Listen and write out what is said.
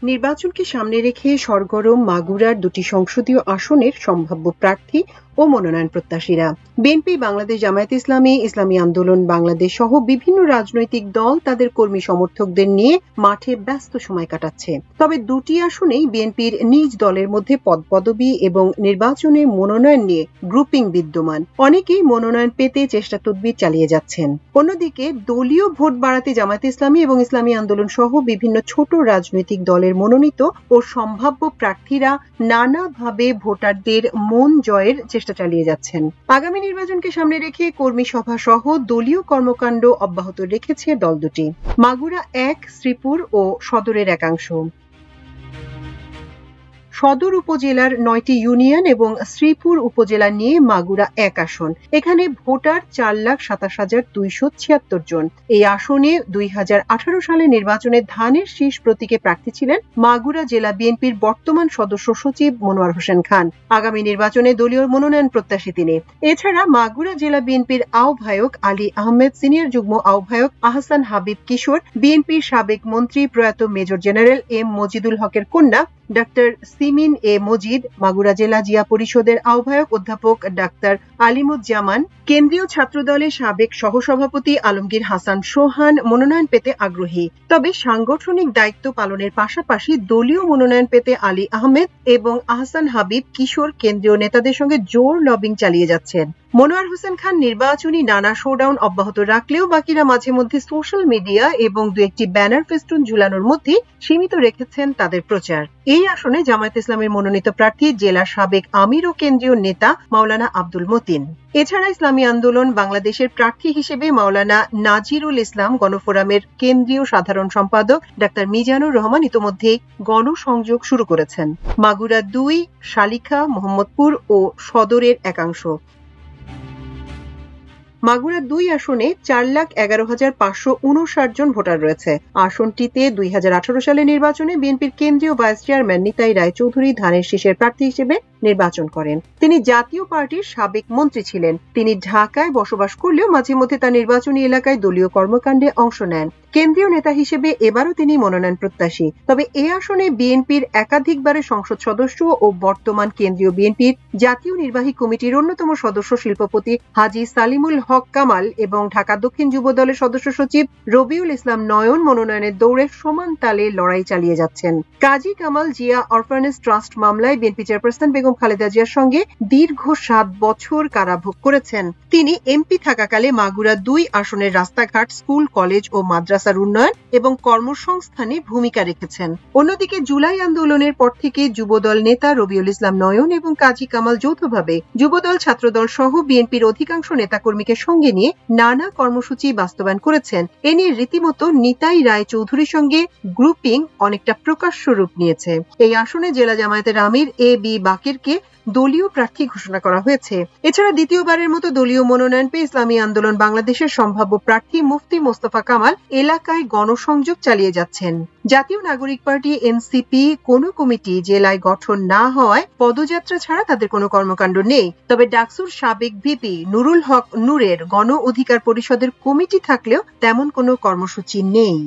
নির্বাচনকে সামনে রেখে সরগরম মাগুরার দুটি সংসদীয় আসনের সম্ভাব্য প্রার্থী ও মনোনয়ন প্রত্যাশীরা। বিএনপি, বাংলাদেশ জামায়াতে ইসলামী, ইসলামী আন্দোলন বাংলাদেশ সহ বিভিন্ন রাজনৈতিক দল তাদের কর্মী সমর্থকদের নিয়ে মাঠে ব্যস্ত সময় কাটাচ্ছে। তবে দুটি আসনেই বিএনপির নিজ দলের মধ্যে পদপদবি এবং নির্বাচনে মনোনয়ন নিয়ে গ্রুপিং বিদ্যমান। অনেকেই মনোনয়ন পেতে চেষ্টা তদবির চালিয়ে যাচ্ছেন। অন্যদিকে দলীয় ভোট বাড়াতে জামায়াতে ইসলামী এবং ইসলামী আন্দোলন সহ বিভিন্ন ছোট রাজনৈতিক দলের মনোনীত ও সম্ভাব্য প্রার্থীরা নানাভাবে ভোটারদের মন জয়ের চেষ্টা চালিয়ে যাচ্ছেন। আগামী নির্বাচনকে সামনে রেখে কর্মী সভা সহ দলীয় কর্মকাণ্ড অব্যাহত রেখেছে দল দুটি। মাগুরা ১, শ্রীপুর ও সদরের একাংশ। সদর উপজেলার ৯টি ইউনিয়ন এবং শ্রীপুর উপজেলা নিয়ে মাগুরা ১ আসন। এখানে ভোটার ৪,২৭,২৭৬ জন। এই আসনে ২০১৮ সালে নির্বাচনে ধানের শীষ প্রতীকে প্রার্থী ছিলেন মাগুরা জেলা বিএনপির বর্তমান সদস্য সচিব মনোয়ার হোসেন খান। আগামী নির্বাচনে দলীয় মনোনয়ন প্রত্যাশী তিনি। এছাড়া মাগুরা জেলা বিএনপির আহ্বায়ক আলী আহমেদ, সিনিয়র যুগ্ম আহ্বায়ক আহসান হাবিব কিশোর, বিএনপির সাবেক মন্ত্রী প্রয়াত মেজর জেনারেল এম মজিদুল হকের কন্যা ডাক্তার সিমিন এ মজিদ, মাগুরা জেলা জিয়া পরিষদের আহ্বায়ক অধ্যাপক ডাক্তার আলিমুজ্জামান, কেন্দ্রীয় ছাত্রদলের সাবেক সহসভাপতি আলমগীর হাসান সোহান মনোনয়ন পেতে আগ্রহী। তবে সাংগঠনিক দায়িত্ব পালনের পাশাপাশি দলীয় মনোনয়ন পেতে আলী আহমেদ এবং আহসান হাবিব কিশোর কেন্দ্রীয় নেতাদের সঙ্গে জোর লবিং চালিয়ে যাচ্ছেন। মনোয়ার হোসেন খান নির্বাচনী নানা শোডাউন অব্যাহত রাখলেও বাকিরা মাঝে মধ্যে সোশ্যাল মিডিয়া এবং দু একটি ব্যানার ফেস্টুন ঝুলানোর মধ্যে সীমিত রেখেছেন তাদের প্রচার। এই আসনে জামায়াত ইসলামের মনোনীত প্রার্থী জেলার সাবেক আমির ও কেন্দ্রীয় নেতা মাওলানা আব্দুল মতিন। এছাড়া ইসলামী আন্দোলন বাংলাদেশের প্রার্থী হিসেবে মাওলানা নাজিরুল ইসলাম, গণফোরামের কেন্দ্রীয় সাধারণ সম্পাদক ডাক্তার মিজানুর রহমান ইতোমধ্যে গণসংযোগ শুরু করেছেন। মাগুরা ২, শালিখা, মোহাম্মদপুর ও সদরের একাংশ। মাগুরা ২ আসনে ৪,১১,৫৫৯ জন ভোটার রয়েছে। আসনটিতে ২০১৮ সালে নির্বাচনে বিএনপির কেন্দ্রীয় ভাইস চেয়ারম্যান নিতাই রায়চৌধুরী ধানের শীষের প্রার্থী হিসেবে নির্বাচন করেন। তিনি জাতীয় পার্টির সাবেক মন্ত্রী ছিলেন। তিনি ঢাকায় বসবাস করলেও মাঝে মধ্যে তার নির্বাচনী এলাকায় দলীয় কর্মকাণ্ডে অংশ নেন। কেন্দ্রীয় নেতা হিসেবে এবারও তিনি মনোনয়ন প্রত্যাশী। তবে এ আসনে বিএনপির একাধিকবারের সংসদ সদস্য ও বর্তমান কেন্দ্রীয় বিএনপির জাতীয় নির্বাহী কমিটির অন্যতম সদস্য শিল্পপতি হাজী সালিমুল হক কামাল এবং ঢাকা দক্ষিণ যুব দলের সদস্য সচিব রবিউল ইসলাম নয়ন মনোনয়নের দৌড়ে সমান তালে লড়াই চালিয়ে যাচ্ছেন। কাজী কামাল জিয়া অরফানেজ ট্রাস্ট মামলায় বিএনপি চেয়ারপারসন বেগম খালেদা জিয়ার সঙ্গে দীর্ঘ ৭ বছর কারাভোগ করেছেন। তিনি এমপি থাকাকালে মাগুরা ২ আসনের রাস্তাঘাট, স্কুল, কলেজ ও মাদ্রাসার উন্নয়ন এবং কর্মসংস্থানে ভূমিকা রেখেছেন। অন্যদিকে জুলাই আন্দোলনের পর থেকে যুবদল নেতা রবিউল ইসলাম নয়ন এবং কাজী কামাল যৌথভাবে যুবদল, ছাত্রদল সহ বিএনপির অধিকাংশ নেতাকর্মীকে সঙ্গে নিয়ে নানা কর্মসূচি বাস্তবায়ন করেছেন। এ নিয়ে রীতিমতো নিতাই রায়চৌধুরীর সঙ্গে গ্রুপিং অনেকটা প্রকাশ্য রূপ নিয়েছে। এই আসনে জেলা জামায়াতের আমির এ বি বাকিরকে দলীয় প্রার্থী ঘোষণা করা হয়েছে। এছাড়া দ্বিতীয়বারের মতো দলীয় মনোনয়ন পেয়ে ইসলামী আন্দোলন বাংলাদেশের সম্ভাব্য প্রার্থী মুফতি মোস্তফা কামাল এলাকায় গণসংযোগ চালিয়ে যাচ্ছেন। জাতীয় নাগরিক পার্টি এনসিপি কোন কমিটি জেলায় গঠন না হওয়ায় পদযাত্রা ছাড়া তাদের কোনো কর্মকাণ্ড নেই। তবে ডাকসুর সাবেক ভিপি নুরুল হক নূরের গণ অধিকার পরিষদের কমিটি থাকলেও তেমন কোনো কর্মসূচি নেই।